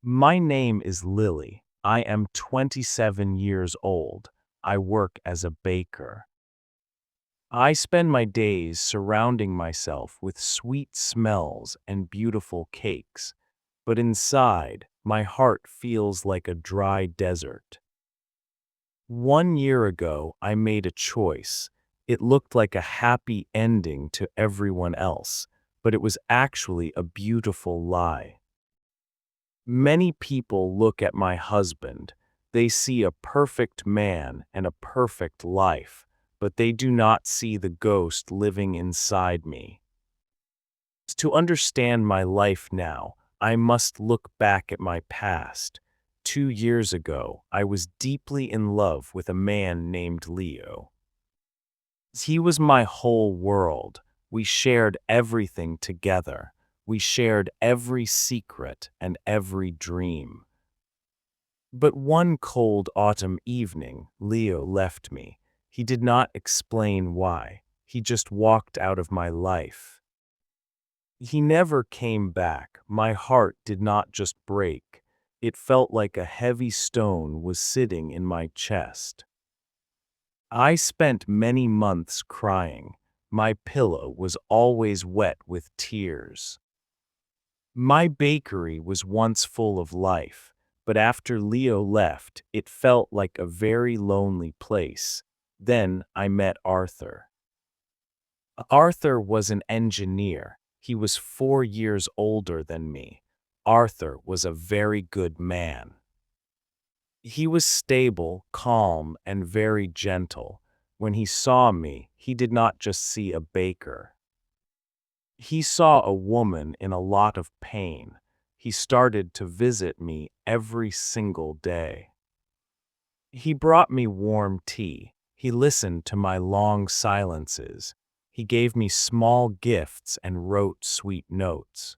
My name is Lily. I am 27 years old. I work as a baker. I spend my days surrounding myself with sweet smells and beautiful cakes, but inside, my heart feels like a dry desert. 1 year ago, I made a choice. It looked like a happy ending to everyone else, but it was actually a beautiful lie. Many people look at my husband. They see a perfect man and a perfect life, but they do not see the ghost living inside me. To understand my life now, I must look back at my past. 2 years ago, I was deeply in love with a man named Leo. He was my whole world. We shared everything together. We shared every secret and every dream. But one cold autumn evening, Leo left me. He did not explain why. He just walked out of my life. He never came back. My heart did not just break. It felt like a heavy stone was sitting in my chest. I spent many months crying. My pillow was always wet with tears. My bakery was once full of life, but after Leo left, it felt like a very lonely place. Then I met Arthur. Arthur was an engineer. He was 4 years older than me. Arthur was a very good man. He was stable, calm, and very gentle. When he saw me, he did not just see a baker. He saw a woman in a lot of pain. He started to visit me every single day. He brought me warm tea. He listened to my long silences. He gave me small gifts and wrote sweet notes.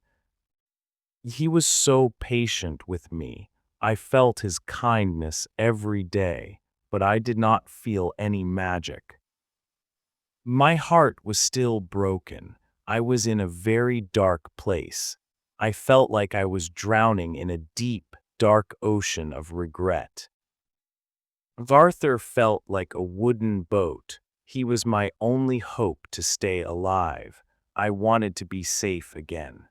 He was so patient with me. I felt his kindness every day, but I did not feel any magic. My heart was still broken. I was in a very dark place. I felt like I was drowning in a deep, dark ocean of regret. Arthur felt like a wooden boat. He was my only hope to stay alive. I wanted to be safe again.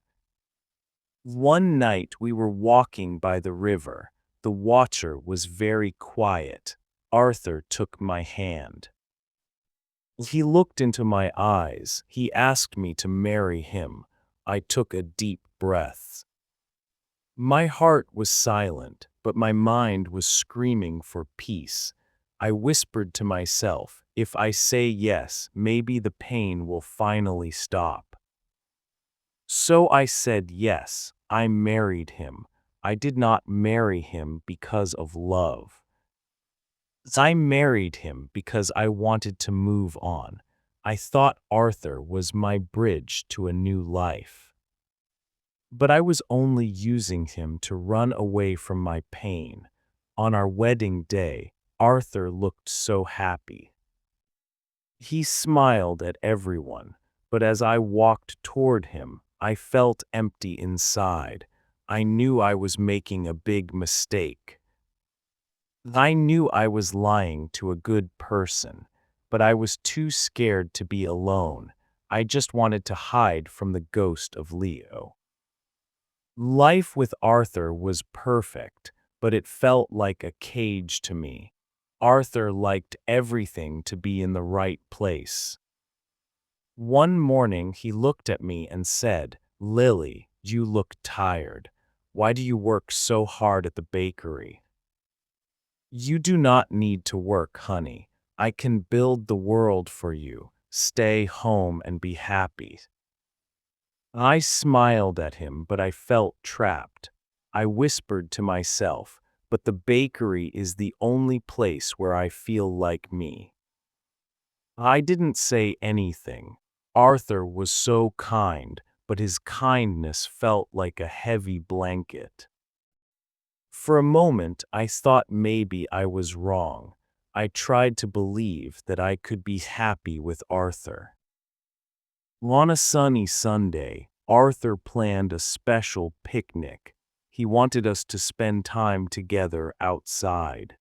One night we were walking by the river. The water was very quiet. Arthur took my hand. He looked into my eyes. He asked me to marry him. I took a deep breath. My heart was silent, but my mind was screaming for peace. I whispered to myself, if I say yes, maybe the pain will finally stop. So I said yes. I married him. I did not marry him because of love. I married him because I wanted to move on. I thought Arthur was my bridge to a new life. But I was only using him to run away from my pain. On our wedding day, Arthur looked so happy. He smiled at everyone, but as I walked toward him, I felt empty inside. I knew I was making a big mistake. I knew I was lying to a good person, but I was too scared to be alone. I just wanted to hide from the ghost of Leo. Life with Arthur was perfect, but it felt like a cage to me. Arthur liked everything to be in the right place. One morning he looked at me and said, "Lily, you look tired. Why do you work so hard at the bakery?" "You do not need to work, honey. I can build the world for you. Stay home and be happy." I smiled at him, but I felt trapped. I whispered to myself, but the bakery is the only place where I feel like me. I didn't say anything. Arthur was so kind, but his kindness felt like a heavy blanket. For a moment, I thought maybe I was wrong. I tried to believe that I could be happy with Arthur. On a sunny Sunday, Arthur planned a special picnic. He wanted us to spend time together outside.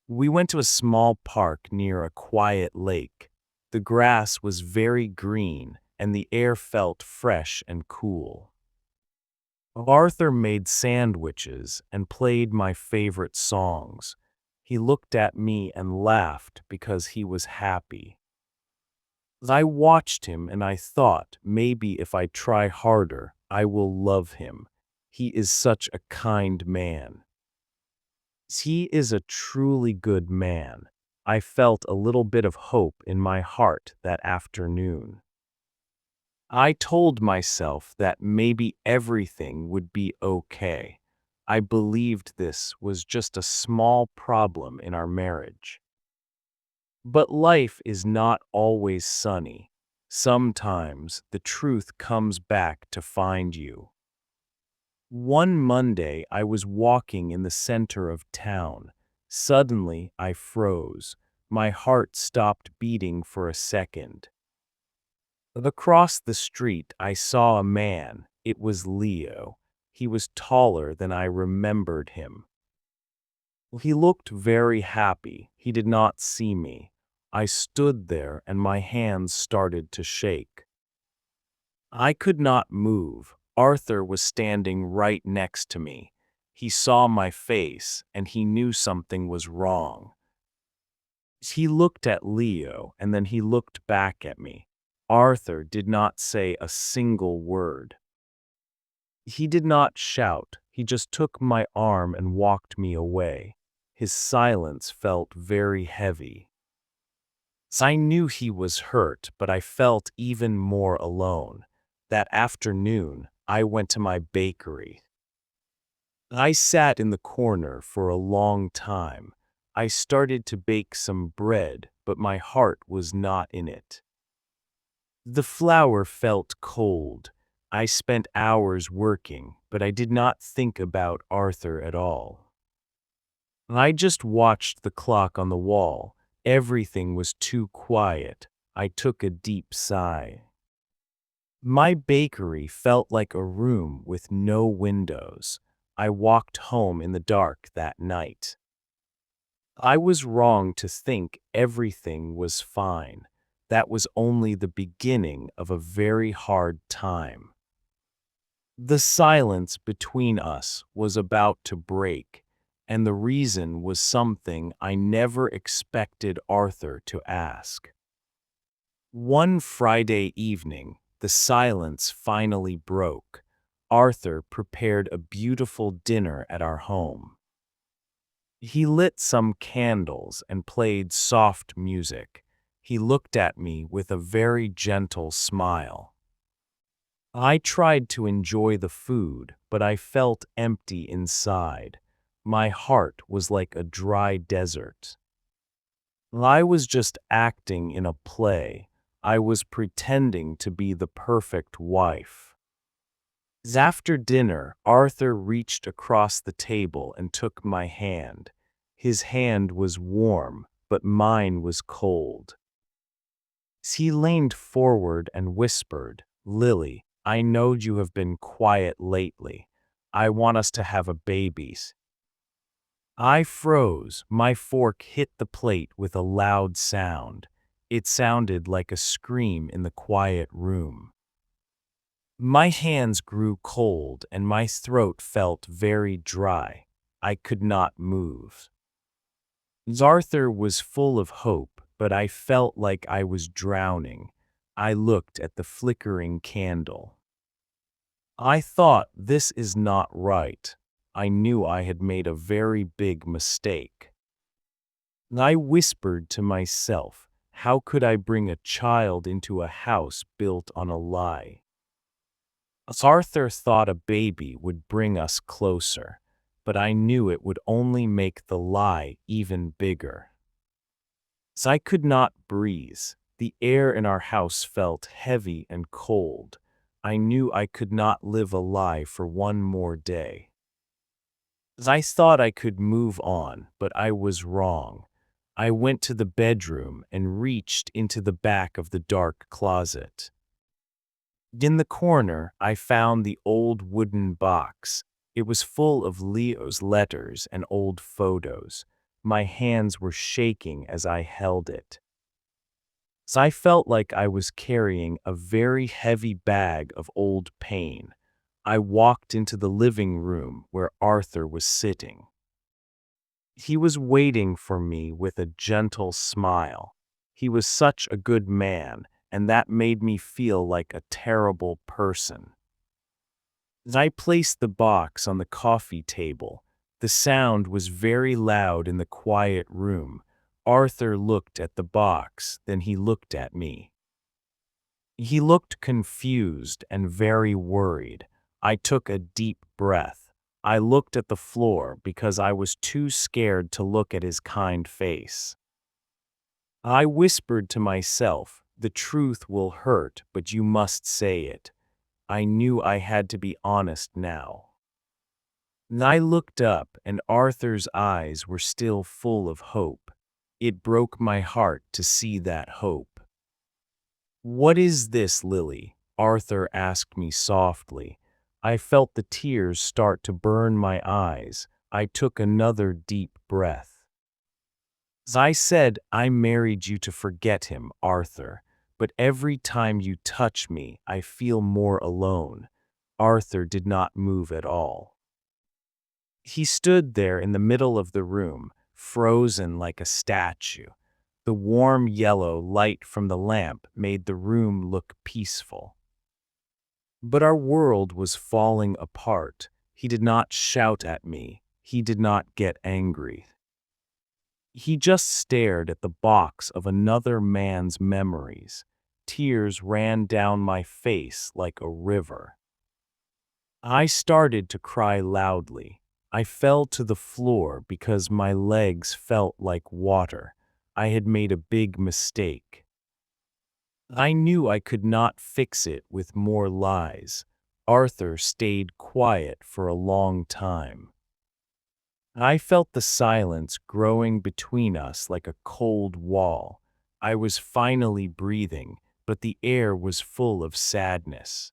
We went to a small park near a quiet lake. The grass was very green and the air felt fresh and cool. Arthur made sandwiches and played my favorite songs. He looked at me and laughed because he was happy. I watched him and I thought maybe if I try harder, I will love him. He is such a kind man. He is a truly good man. I felt a little bit of hope in my heart that afternoon. I told myself that maybe everything would be okay. I believed this was just a small problem in our marriage. But life is not always sunny. Sometimes the truth comes back to find you. One Monday, I was walking in the center of town. Suddenly, I froze. My heart stopped beating for a second. Across the street, I saw a man. It was Leo. He was taller than I remembered him. He looked very happy. He did not see me. I stood there and my hands started to shake. I could not move. Arthur was standing right next to me. He saw my face and he knew something was wrong. He looked at Leo and then he looked back at me. Arthur did not say a single word. He did not shout. He just took my arm and walked me away. His silence felt very heavy. I knew he was hurt, but I felt even more alone. That afternoon, I went to my bakery. I sat in the corner for a long time. I started to bake some bread, but my heart was not in it. The flour felt cold. I spent hours working, but I did not think about Arthur at all. I just watched the clock on the wall. Everything was too quiet. I took a deep sigh. My bakery felt like a room with no windows. I walked home in the dark that night. I was wrong to think everything was fine. That was only the beginning of a very hard time. The silence between us was about to break, and the reason was something I never expected Arthur to ask. One Friday evening, the silence finally broke. Arthur prepared a beautiful dinner at our home. He lit some candles and played soft music. He looked at me with a very gentle smile. I tried to enjoy the food, but I felt empty inside. My heart was like a dry desert. I was just acting in a play. I was pretending to be the perfect wife. After dinner, Arthur reached across the table and took my hand. His hand was warm, but mine was cold. He leaned forward and whispered, "Lily, I know you have been quiet lately. I want us to have a baby." I froze. My fork hit the plate with a loud sound. It sounded like a scream in the quiet room. My hands grew cold and my throat felt very dry. I could not move. Arthur was full of hope, but I felt like I was drowning. I looked at the flickering candle. I thought, this is not right. I knew I had made a very big mistake. I whispered to myself, how could I bring a child into a house built on a lie? Arthur thought a baby would bring us closer, but I knew it would only make the lie even bigger. I could not breathe. The air in our house felt heavy and cold. I knew I could not live a lie for one more day. I thought I could move on, but I was wrong. I went to the bedroom and reached into the back of the dark closet. In the corner, I found the old wooden box. It was full of Leo's letters and old photos. My hands were shaking as I held it. So I felt like I was carrying a very heavy bag of old pain. I walked into the living room where Arthur was sitting. He was waiting for me with a gentle smile. He was such a good man, and that made me feel like a terrible person. As I placed the box on the coffee table, the sound was very loud in the quiet room. Arthur looked at the box, then he looked at me. He looked confused and very worried. I took a deep breath. I looked at the floor because I was too scared to look at his kind face. I whispered to myself, "The truth will hurt, but you must say it." I knew I had to be honest now. I looked up, and Arthur's eyes were still full of hope. It broke my heart to see that hope. "What is this, Lily?" Arthur asked me softly. I felt the tears start to burn my eyes. I took another deep breath. As I said, "I married you to forget him, Arthur, but every time you touch me, I feel more alone." Arthur did not move at all. He stood there in the middle of the room, frozen like a statue. The warm yellow light from the lamp made the room look peaceful. But our world was falling apart. He did not shout at me. He did not get angry. He just stared at the box of another man's memories. Tears ran down my face like a river. I started to cry loudly. I fell to the floor because my legs felt like water. I had made a big mistake. I knew I could not fix it with more lies. Arthur stayed quiet for a long time. I felt the silence growing between us like a cold wall. I was finally breathing, but the air was full of sadness.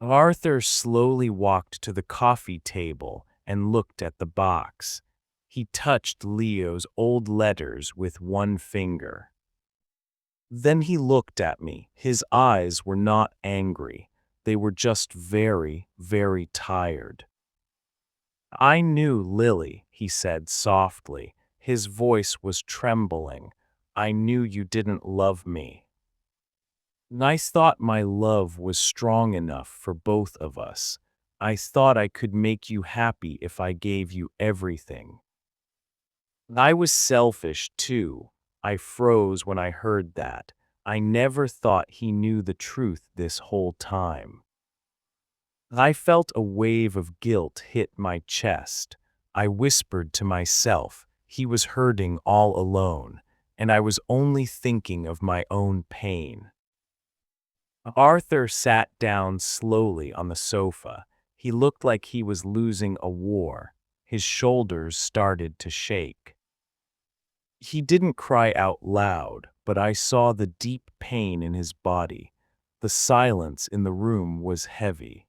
Arthur slowly walked to the coffee table and looked at the box. He touched Leo's old letters with one finger. Then he looked at me. His eyes were not angry. They were just very, very tired. "I knew, Lily," he said softly. His voice was trembling. "I knew you didn't love me. I thought my love was strong enough for both of us. I thought I could make you happy if I gave you everything. I was selfish too." I froze when I heard that. I never thought he knew the truth this whole time. I felt a wave of guilt hit my chest. I whispered to myself, he was hurting all alone, and I was only thinking of my own pain. Arthur sat down slowly on the sofa. He looked like he was losing a war. His shoulders started to shake. He didn't cry out loud, but I saw the deep pain in his body. The silence in the room was heavy.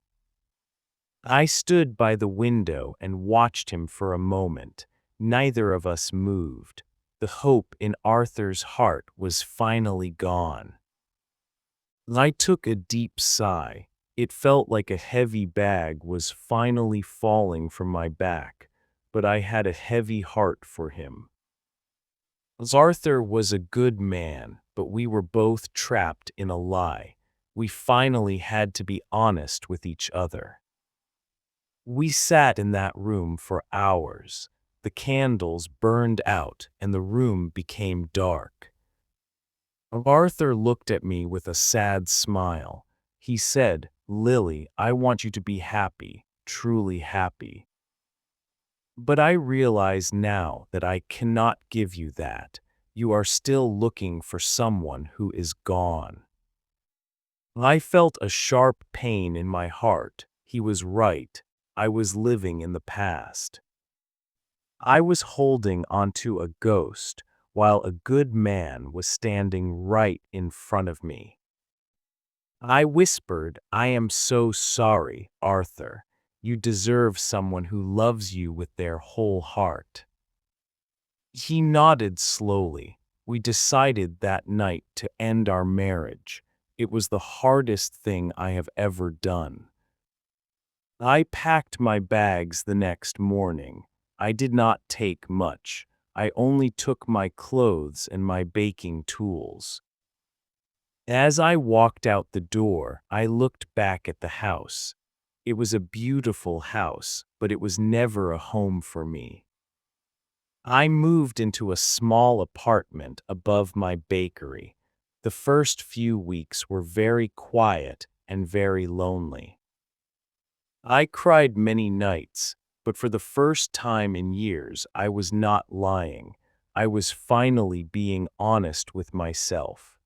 I stood by the window and watched him for a moment. Neither of us moved. The hope in Arthur's heart was finally gone. I took a deep sigh. It felt like a heavy bag was finally falling from my back, but I had a heavy heart for him. Arthur was a good man, but we were both trapped in a lie. We finally had to be honest with each other. We sat in that room for hours. The candles burned out and the room became dark. Arthur looked at me with a sad smile. He said, "Lily, I want you to be happy, truly happy. But I realize now that I cannot give you that. You are still looking for someone who is gone." I felt a sharp pain in my heart. He was right. I was living in the past. I was holding onto a ghost while a good man was standing right in front of me. I whispered, "I am so sorry, Arthur." You deserve someone who loves you with their whole heart." He nodded slowly. We decided that night to end our marriage. It was the hardest thing I have ever done. I packed my bags the next morning. I did not take much. I only took my clothes and my baking tools. As I walked out the door, I looked back at the house. It was a beautiful house, but it was never a home for me. I moved into a small apartment above my bakery. The first few weeks were very quiet and very lonely. I cried many nights, but for the first time in years, I was not lying. I was finally being honest with myself.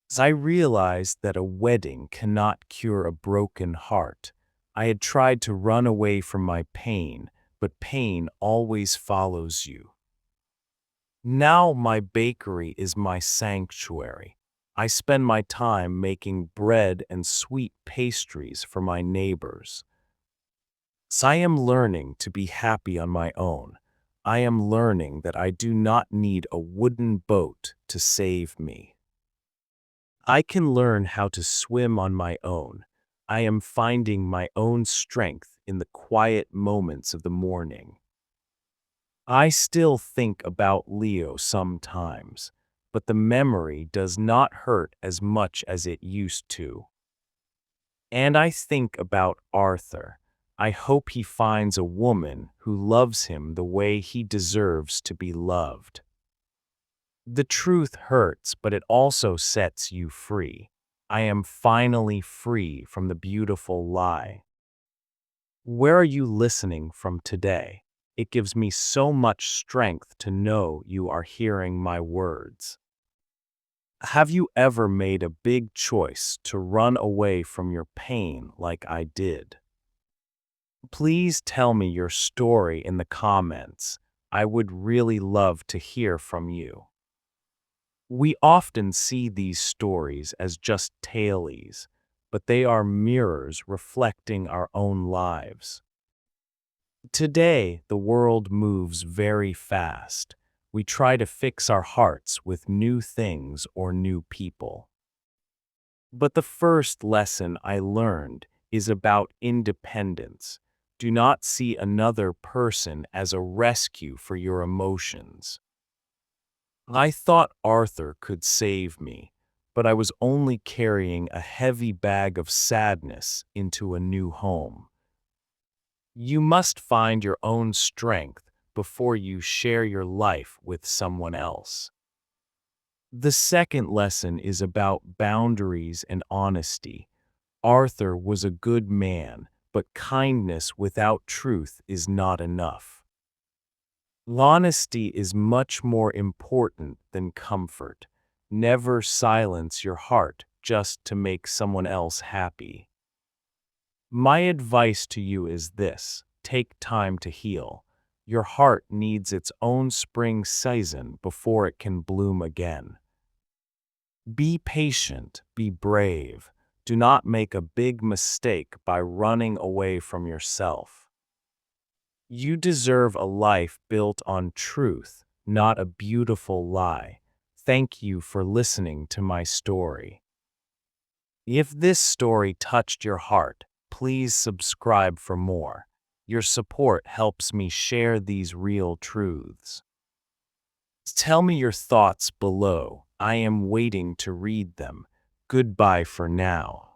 As I realized that a wedding cannot cure a broken heart, I had tried to run away from my pain, but pain always follows you. Now my bakery is my sanctuary. I spend my time making bread and sweet pastries for my neighbors. As I am learning to be happy on my own, I am learning that I do not need a wooden boat to save me. I can learn how to swim on my own. I am finding my own strength in the quiet moments of the morning. I still think about Leo sometimes, but the memory does not hurt as much as it used to. And I think about Arthur. I hope he finds a woman who loves him the way he deserves to be loved. The truth hurts, but it also sets you free. I am finally free from the beautiful lie. Where are you listening from today? It gives me so much strength to know you are hearing my words. Have you ever made a big choice to run away from your pain like I did? Please tell me your story in the comments. I would really love to hear from you. We often see these stories as just tales, but they are mirrors reflecting our own lives. Today, the world moves very fast. We try to fix our hearts with new things or new people. But the first lesson I learned is about independence. Do not see another person as a rescue for your emotions. I thought Arthur could save me, but I was only carrying a heavy bag of sadness into a new home. You must find your own strength before you share your life with someone else. The second lesson is about boundaries and honesty. Arthur was a good man, but kindness without truth is not enough. Honesty is much more important than comfort. Never silence your heart just to make someone else happy. My advice to you is this: take time to heal. Your heart needs its own spring season before it can bloom again. Be patient, be brave. Do not make a big mistake by running away from yourself. You deserve a life built on truth, not a beautiful lie. Thank you for listening to my story. If this story touched your heart, please subscribe for more. Your support helps me share these real truths. Tell me your thoughts below. I am waiting to read them. Goodbye for now.